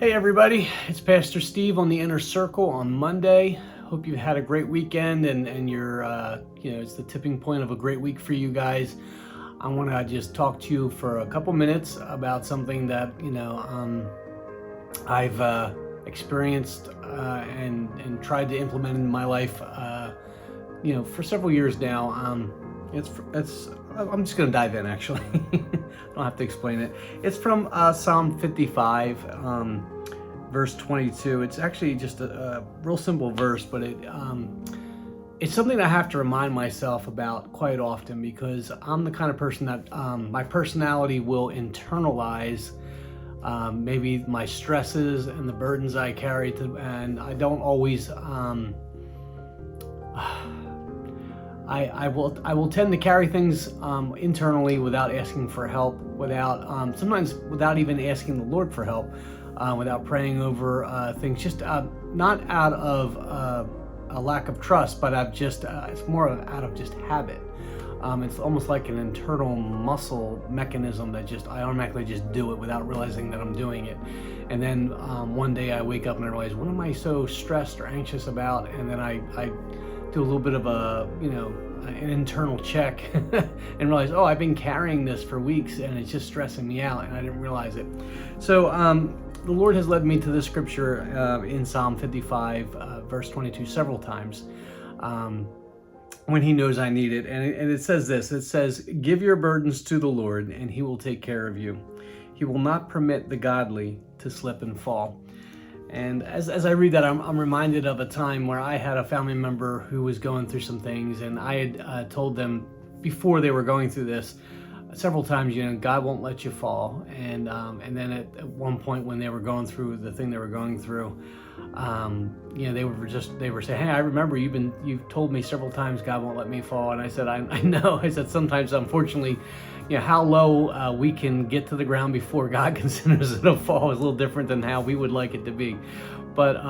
Hey everybody, it's Pastor Steve on the Inner Circle on Monday. Hope you had a great weekend and you're, it's the tipping point of a great week for you guys. I want to just talk to you for a couple minutes about something that, I've experienced and tried to implement in my life, for several years now. I'm just going to dive in, actually. I don't have to explain it. It's from Psalm 55, verse 22. It's actually just a real simple verse, but it's something I have to remind myself about quite often, because I'm the kind of person that my personality will internalize maybe my stresses and the burdens I carry, and I don't always... I will tend to carry things internally without asking for help, without sometimes without even asking the Lord for help, without praying over things, just not out of a lack of trust, but it's more out of just habit. It's almost like an internal muscle mechanism that I automatically just do it without realizing that I'm doing it. And then one day I wake up and I realize, what am I so stressed or anxious about? And then I do a little bit of an internal check and realize, I've been carrying this for weeks and it's just stressing me out, and I didn't realize it. So the Lord has led me to this scripture in Psalm 55, verse 22 several times when he knows I need it. And it says this, it says, "Give your burdens to the Lord and he will take care of you. He will not permit the godly to slip and fall." And as I read that, I'm reminded of a time where I had a family member who was going through some things, and I had told them before they were going through this several times, God won't let you fall. And then at one point when they were going through the thing they were going through, they were saying, "Hey, I remember you've told me several times God won't let me fall." And I said, I know. I said, sometimes, unfortunately, how low we can get to the ground before God considers it a fall is a little different than how we would like it to be. But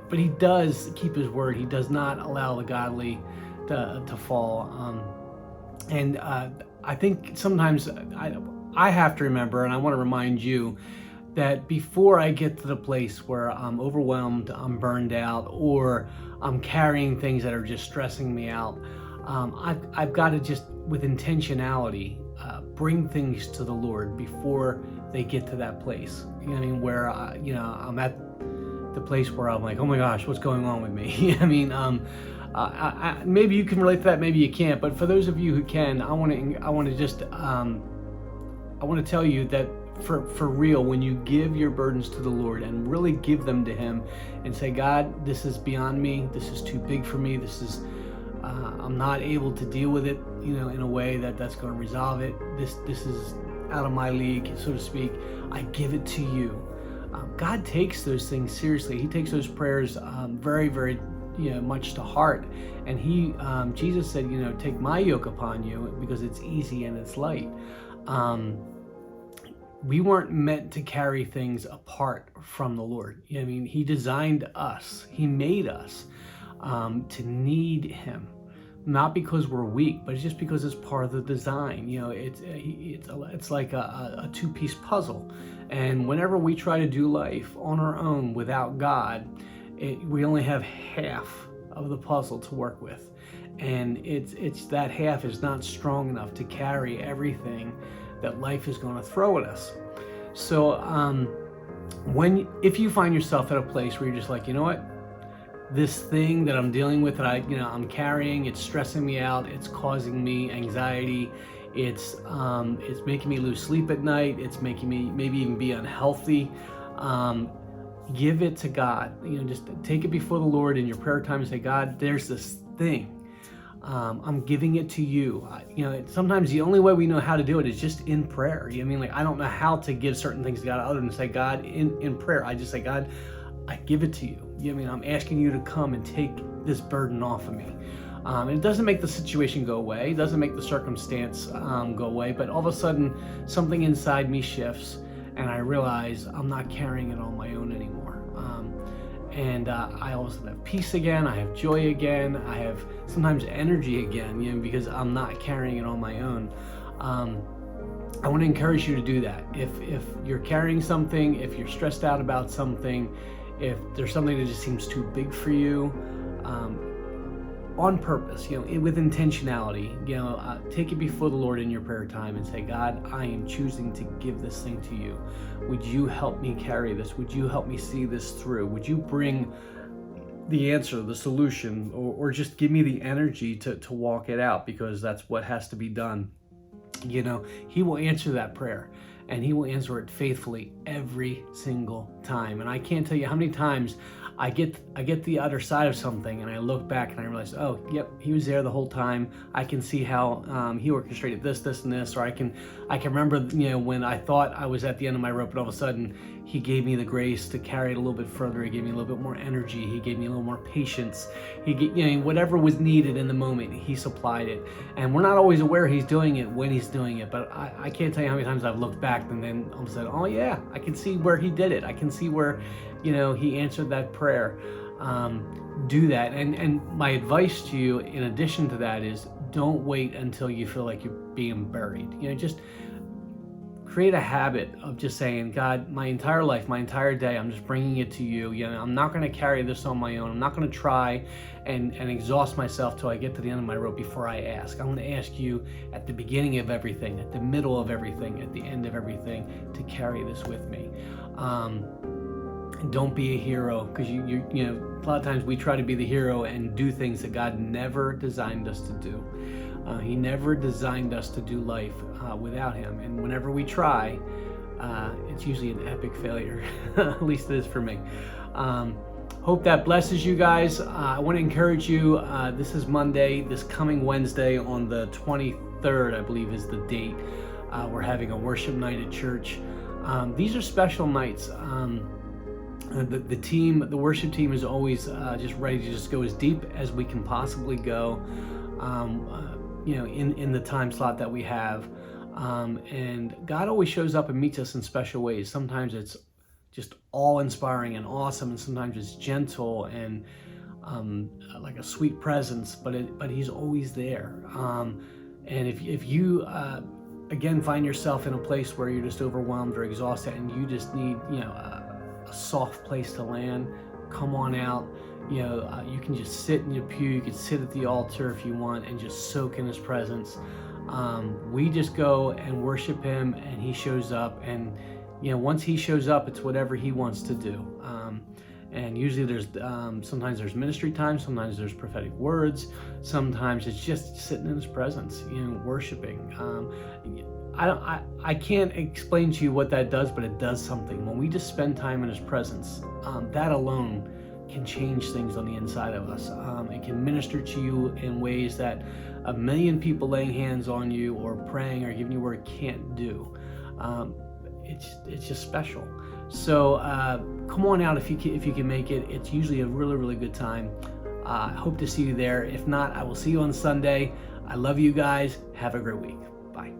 but he does keep his word. He does not allow the godly to fall. And I think sometimes I have to remember, and I want to remind you, that before I get to the place where I'm overwhelmed, I'm burned out, or I'm carrying things that are just stressing me out, I've got to just, with intentionality, bring things to the Lord before they get to that place. Where I'm at the place where I'm like, oh my gosh, what's going on with me? Maybe you can relate to that, maybe you can't. But for those of you who can, I want to tell you that for real, when you give your burdens to the Lord and really give them to him and say, God, this is beyond me. This is too big for me. I'm not able to deal with it, in a way that's going to resolve it. This is out of my league, so to speak. I give it to you. God takes those things seriously. He takes those prayers very, very much to heart. And Jesus said, take my yoke upon you because it's easy and it's light. We weren't meant to carry things apart from the Lord. He designed us. He made us to need him. Not because we're weak, but it's just because it's part of the design. It's like a two-piece puzzle. And whenever we try to do life on our own without God, we only have half of the puzzle to work with. And it's that half is not strong enough to carry everything that life is going to throw at us. So if you find yourself at a place where you're just like, you know what? This thing that I'm dealing with, that I'm carrying, it's stressing me out, it's causing me anxiety, it's making me lose sleep at night, it's making me maybe even be unhealthy. Give it to God. Just take it before the Lord in your prayer time and say, God, there's this thing. I'm giving it to you. Sometimes the only way we know how to do it is just in prayer. I don't know how to give certain things to God other than say, God, in prayer. I just say, God, I give it to you. I'm asking you to come and take this burden off of me. And it doesn't make the situation go away. It doesn't make the circumstance go away. But all of a sudden, something inside me shifts, and I realize I'm not carrying it on my own anymore. And I also have peace again. I have joy again. I have sometimes energy again, because I'm not carrying it on my own. I want to encourage you to do that. If you're carrying something, if you're stressed out about something, if there's something that just seems too big for you, on purpose, with intentionality, take it before the Lord in your prayer time and say, God, I am choosing to give this thing to you. Would you help me carry this? Would you help me see this through? Would you bring the answer, the solution, or just give me the energy to walk it out, because that's what has to be done. He will answer that prayer, and he will answer it faithfully every single time. And I can't tell you how many times I get the other side of something, and I look back and I realize, oh, yep, he was there the whole time. I can see how he orchestrated this, and this, or I can remember, when I thought I was at the end of my rope, and all of a sudden he gave me the grace to carry it a little bit further. He gave me a little bit more energy. He gave me a little more patience. He gave, whatever was needed in the moment, he supplied it. And we're not always aware he's doing it when he's doing it, but I can't tell you how many times I've looked back and then all of a sudden, oh yeah, I can see where he did it. I can see where, he answered that prayer. Do that. And my advice to you in addition to that is, don't wait until you feel like you're being buried. Just create a habit of just saying, God, my entire life, my entire day, I'm just bringing it to you. I'm not going to carry this on my own. I'm not going to try and exhaust myself till I get to the end of my rope before I ask. I'm going to ask you at the beginning of everything, at the middle of everything, at the end of everything, to carry this with me. Don't be a hero, because a lot of times we try to be the hero and do things that God never designed us to do. He never designed us to do life without him. And whenever we try, it's usually an epic failure. At least it is for me. Hope that blesses you guys. I want to encourage you. This is Monday. This coming Wednesday on the 23rd, I believe is the date. We're having a worship night at church. These are special nights. The worship team is always just ready to just go as deep as we can possibly go. In the time slot that we have. And God always shows up and meets us in special ways. Sometimes it's just awe-inspiring and awesome, and sometimes it's gentle and like a sweet presence, but he's always there. And if you again find yourself in a place where you're just overwhelmed or exhausted and you just need a soft place to land, come on out. You can just sit in your pew, you can sit at the altar if you want and just soak in his presence. We just go and worship him, and he shows up, and once he shows up, it's whatever he wants to do. And usually there's sometimes there's ministry time, sometimes there's prophetic words, sometimes it's just sitting in his presence, worshiping. I can't explain to you what that does, but it does something. When we just spend time in his presence, that alone can change things on the inside of us. It can minister to you in ways that a million people laying hands on you or praying or giving you word can't do. It's just special. So come on out if you can make it. It's usually a really, really good time. I hope to see you there. If not, I will see you on Sunday. I love you guys. Have a great week. Bye.